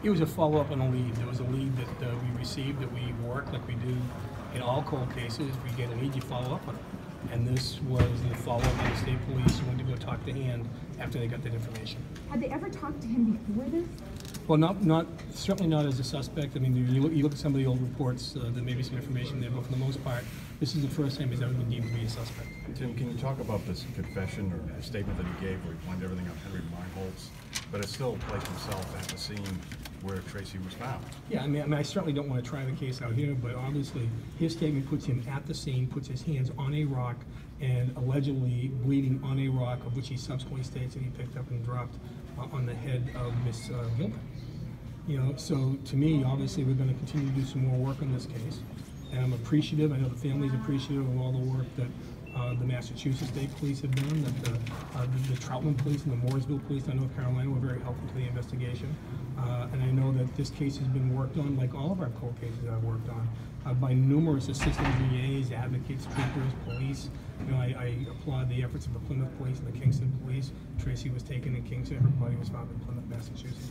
It was a follow-up on a lead. There was a lead that we received that we worked like we do in all cold cases. If we get a lead, you follow up on it. And this was the follow-up on the state police who went to go talk to Hand after they got that information. Had they ever talked to him before this? Well, certainly not as a suspect. I mean, you look at some of the old reports, there may be some information there, but for the most part, this is the first time he's ever been deemed to be a suspect. Tim, can you talk about this confession or the statement that he gave where he blamed everything on Henry Meinholz, but it still placed himself at the scene where Tracy was found? Yeah, I mean, I certainly don't want to try the case out here, but obviously his statement puts him at the scene, puts his hands on a rock, and allegedly bleeding on a rock, of which he subsequently states that he picked up and dropped on the head of Miss Gilpin. You know, so to me, obviously, we're going to continue to do some more work on this case, and I'm appreciative. I know the family's appreciative of all the work that the Massachusetts State Police have done, that the Troutman Police and the Mooresville Police in North Carolina were very helpful to the investigation. And I know that this case has been worked on, like all of our cold cases that I've worked on, by numerous assistant DAs, advocates, troopers, police. You know, I applaud the efforts of the Plymouth Police and the Kingston Police. Tracy was taken in Kingston, her body was found in Plymouth, Massachusetts.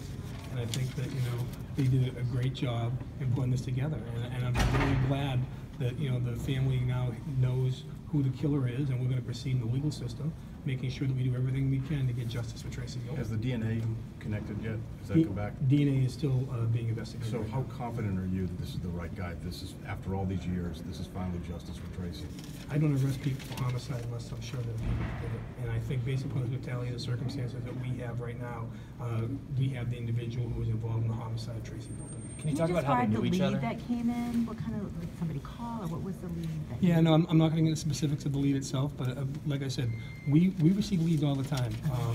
And I think that, you know, they did a great job in putting this together. And I'm really glad that, you know, the family now knows who the killer is, and we're going to proceed in the legal system, making sure that we do everything we can to get justice for Tracy Gilpin. Has the DNA connected yet? Has that come back? DNA is still being investigated. So how confident are you that this is the right guy? This is, after all these years, this is finally justice for Tracy? I don't arrest people for homicide unless I'm sure that people did it. And I think based upon the totality of the circumstances that we have right now, we have the individual who was involved in the homicide of Tracy Gilpin. Can you talk about how they knew each other? The lead that came in? What kind of, did somebody call, or what was the lead? Yeah, no, I'm not going to get into the specifics of the lead itself, but like I said, we receive leads all the time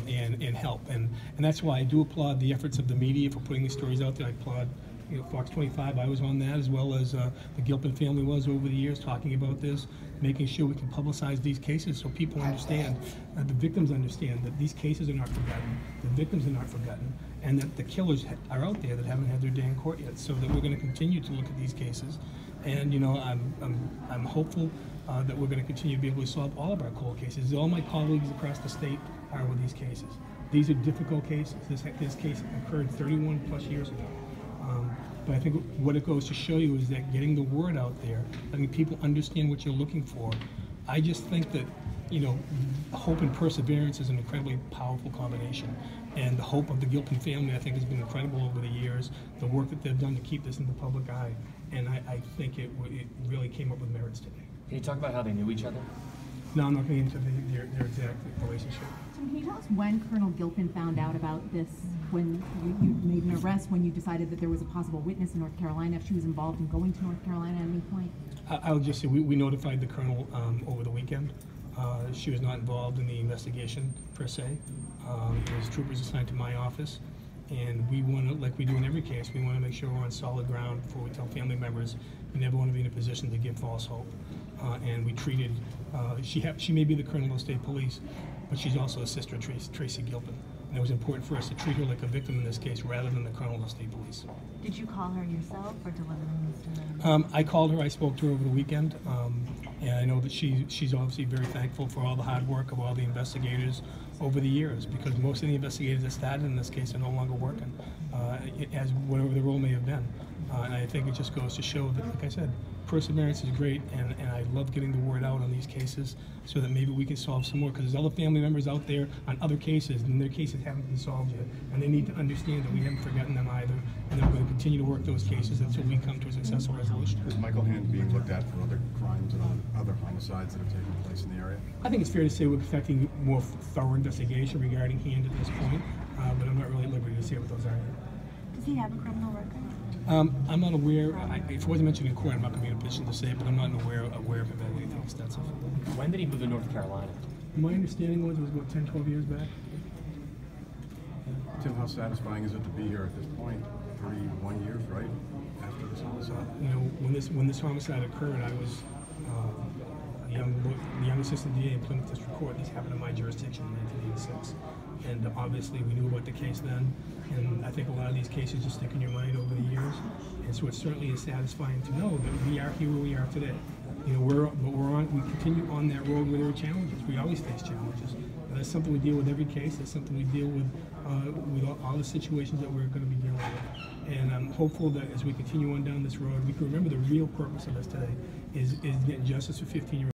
and help, and that's why I do applaud the efforts of the media for putting these stories out there. I applaud, you know, Fox 25. I was on that, as well as the Gilpin family was over the years, talking about this, making sure we can publicize these cases so people understand, the victims understand that these cases are not forgotten, the victims are not forgotten, and that the killers are out there that haven't had their day in court yet. So that we're going to continue to look at these cases, and you know, I'm hopeful that we're going to continue to be able to solve all of our cold cases. All my colleagues across the state are with these cases. These are difficult cases. This case occurred 31 plus years ago. But I think what it goes to show you is that getting the word out there, letting people understand what you're looking for. I just think that, you know, hope and perseverance is an incredibly powerful combination. And the hope of the Gilpin family, I think, has been incredible over the years. The work that they've done to keep this in the public eye. And I think it really came up with merits today. Can you talk about how they knew each other? No, I'm not going into their exact relationship. Tim, can you tell us when Colonel Gilpin found out about this, when you made an arrest, when you decided that there was a possible witness in North Carolina, if she was involved in going to North Carolina at any point? I'll just say we notified the colonel over the weekend. She was not involved in the investigation, per se. It was troopers assigned to my office. And we want to, like we do in every case, we want to make sure we're on solid ground before we tell family members. We never want to be in a position to give false hope. And we treated, she may be the colonel of the state police, but she's also a sister of Tracy Gilpin. And it was important for us to treat her like a victim in this case rather than the colonel of the state police. Did you call her yourself or deliver the news to her? I called her, I spoke to her over the weekend, and I know that she's obviously very thankful for all the hard work of all the investigators over the years, because most of the investigators that started in this case are no longer working, as whatever the role may have been. And I think it just goes to show that, like I said, perseverance is great, and I love getting the word out on these cases so that maybe we can solve some more, because there's other family members out there on other cases, and their cases haven't been solved yet, and they need to understand that we haven't forgotten them either, and that we're going to continue to work those cases until we come to a successful resolution. Is Michael Hand being looked at for other crimes and other homicides that have taken place in the area? I think it's fair to say we're expecting more thorough investigation regarding Hand at this point, but I'm not really at liberty to say what those are. Does he have a criminal record? I'm not aware. If it wasn't mentioned in court, I'm not going to be in a position to say it, but I'm not aware of him having anything extensive. When did he move to North Carolina? My understanding was it was about 10, 12 years back. Tim, how satisfying is it to be here at this point, 31 years, right, after this homicide? You know, when this homicide occurred, I was the young assistant DA in Plymouth District Court. This happened in my jurisdiction in 1986. And obviously we knew about the case then, and I think a lot of these cases just stick in your mind over the years. And so it certainly is satisfying to know that we are here where we are today. You know, we continue on that road where there are challenges. We always face challenges. And that's something we deal with every case. That's something we deal with all the situations that we're going to be dealing with. hopeful that as we continue on down this road, we can remember the real purpose of this today is getting justice for 15-year-olds.